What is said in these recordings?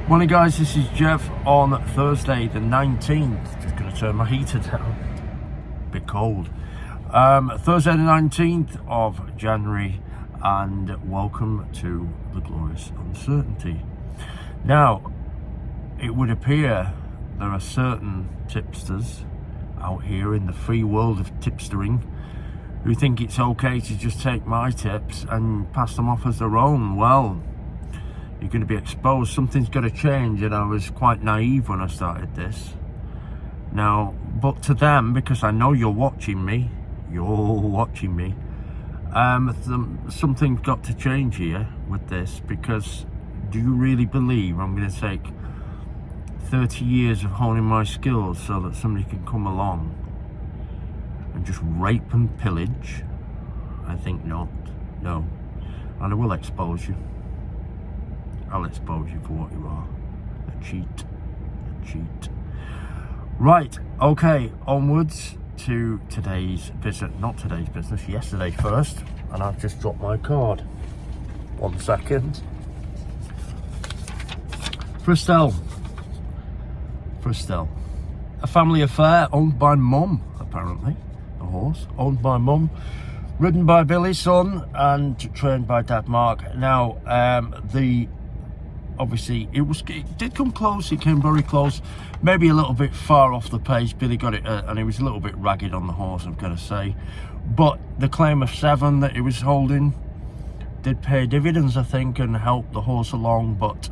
Morning guys, this is Jeff on Thursday the 19th. Just going to turn my heater down. Bit cold. Thursday the 19th of January, and welcome to the glorious uncertainty. Now, it would appear there are certain tipsters out here in the free world of tipstering who think it's okay to just take my tips and pass them off as their own. Well, you're going to be exposed. Something's got to change, and I was quite naive when I started this. Now, but to them, because I know you're watching me, something's got to change here with this, because do you really believe I'm going to take 30 years of honing my skills so that somebody can come along and just rape and pillage? I think not. No. And I will expose you. I'll expose you for what you are. A cheat. Right, okay, onwards to today's visit. Not today's business, yesterday first. And I've just dropped my card. 1 second. Fristelle. A family affair owned by Mum, apparently. The horse, owned by Mum. Ridden by Billy's son and trained by Dad Mark. Now, obviously, it did come close. It came very close. Maybe a little bit far off the pace. Billy got it, and he was a little bit ragged on the horse, I've got to say. But the claim of 7 that he was holding did pay dividends, I think, and help the horse along. But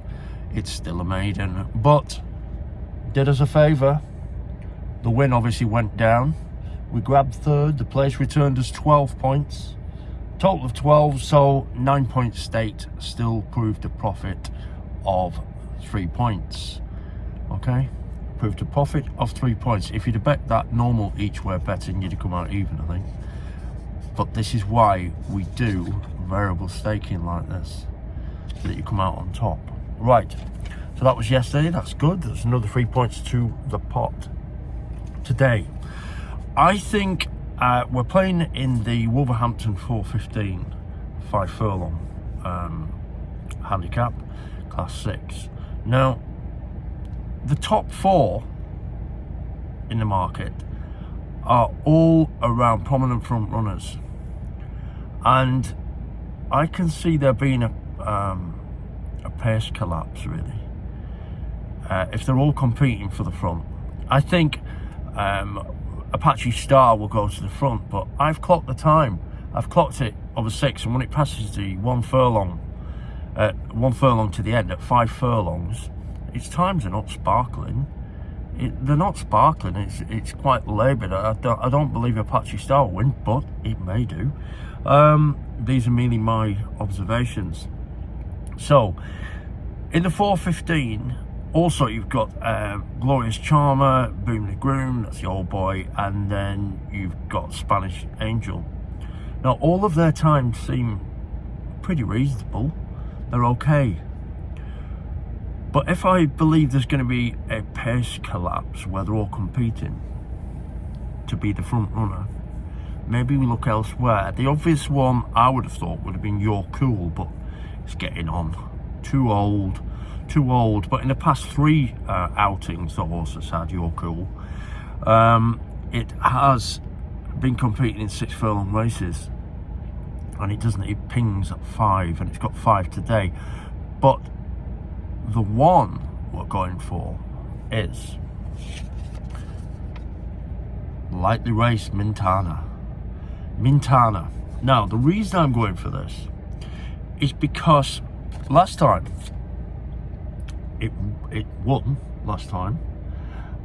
it's still a maiden. But did us a favour. The win obviously went down. We grabbed third. The place returned us 12 points. Total of 12, so 9 point state still proved a profit of 3 points. Okay, proved a profit of 3 points. If you'd have bet that normal each way betting, you'd have come out even, I think. But this is why we do variable staking like this, so that you come out on top. Right, so that was yesterday. That's good. There's another 3 points to the pot today. I think we're playing in the Wolverhampton 415 5 furlong handicap, class 6. Now, the top 4 in the market are all around prominent front runners, and I can see there being a pace collapse, really, if they're all competing for the front. I think Apache Star will go to the front, but I've clocked the time. I've clocked it over 6, and when it passes the 1 furlong to the end at 5 furlongs, its times are not sparkling. They're not sparkling. It's quite laboured. I don't believe Apache Star will win, but it may do. These are merely my observations. So, in the 415, also you've got Glorious Charmer, Boom the Groom, that's the old boy, and then you've got Spanish Angel. Now, all of their times seem pretty reasonable. They're okay. But if I believe there's going to be a pace collapse where they're all competing to be the front runner, maybe we look elsewhere. The obvious one I would have thought would have been You're Cool, but it's getting on. Too old. But in the past 3 outings the horse has had, You're Cool, it has been competing in 6 furlong races, and it pings at 5, and it's got 5 today. But the one we're going for is lightly raced Mintana. Now, the reason I'm going for this is because last time it won last time,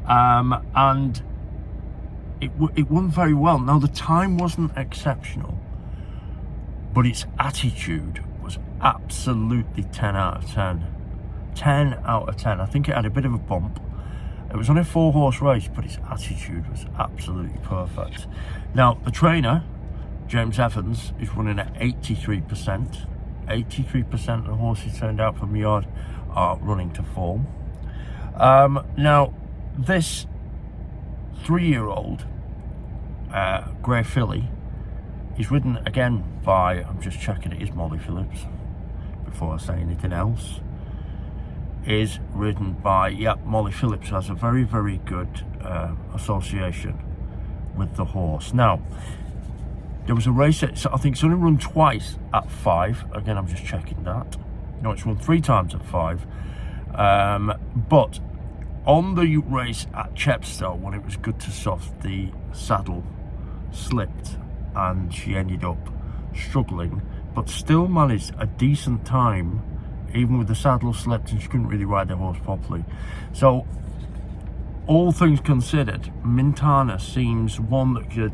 and it won very well. Now, the time wasn't exceptional, but its attitude was absolutely 10 out of 10. 10 out of 10. I think it had a bit of a bump. It was only a 4-horse race, but its attitude was absolutely perfect. Now, the trainer, James Evans, is running at 83%. 83% of the horses turned out from the yard are running to form. Now, this 3-year-old grey filly is ridden again by, I'm just checking it is Molly Phillips before I say anything else. is ridden by Molly Phillips, who has a very, very good association with the horse. Now, there was a race at, I think it's only run twice at 5. Again, I'm just checking that. No, it's run 3 times at 5. But on the race at Chepstow, when it was good to soft, the saddle slipped and she ended up struggling, but still managed a decent time, even with the saddle slipped, and she couldn't really ride the horse properly. So, all things considered, Mintana seems one that could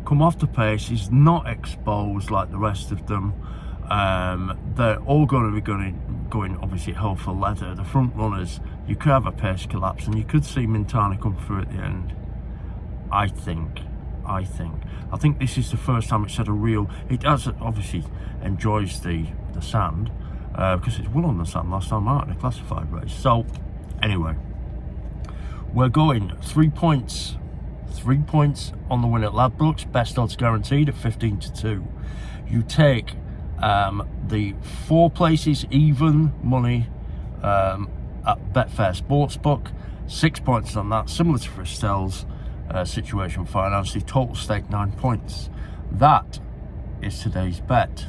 come off the pace. He's not exposed like the rest of them. They're all going to be going obviously hell for leather. The front runners, you could have a pace collapse and you could see Mintana come through at the end. I think this is the first time it's had a real, it has obviously enjoys the sand, because it's won on the sand last time out in a classified race. So anyway, we're going 3 points on the win at Ladbrokes, best odds guaranteed at 15-2. You take the 4 places even money at Betfair Sportsbook, 6 points on that, similar to Fristell's situation finance. The total stake 9 points. That is today's bet.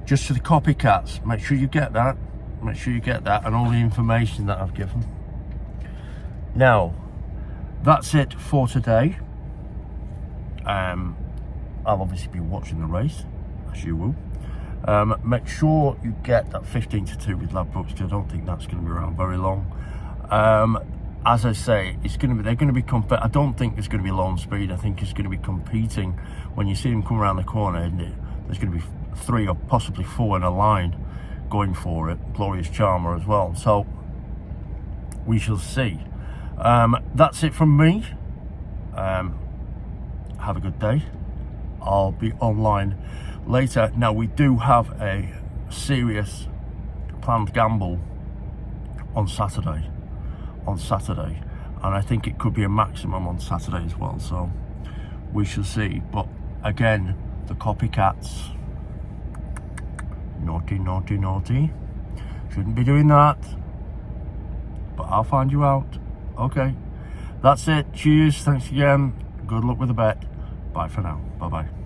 Just for the copycats, make sure you get that, and all the information that I've given. Now, that's it for today. I'll obviously be watching the race, as you will. Make sure you get that 15-2 with Ladbrokes, because I don't think that's going to be around very long. As I say, they're going to be I don't think there's going to be lone speed. I think it's going to be competing. When you see them come around the corner, isn't it? There's going to be 3 or possibly 4 in a line going for it. Glorious Charmer as well. So we shall see. That's it from me. Have a good day. I'll be online later. Now, we do have a serious planned gamble on Saturday, and I think it could be a maximum on Saturday as well, so we shall see. But again, the copycats, naughty, shouldn't be doing that, but I'll find you out. Okay, that's it. Cheers, thanks again, good luck with the bet. Bye for now. Bye bye.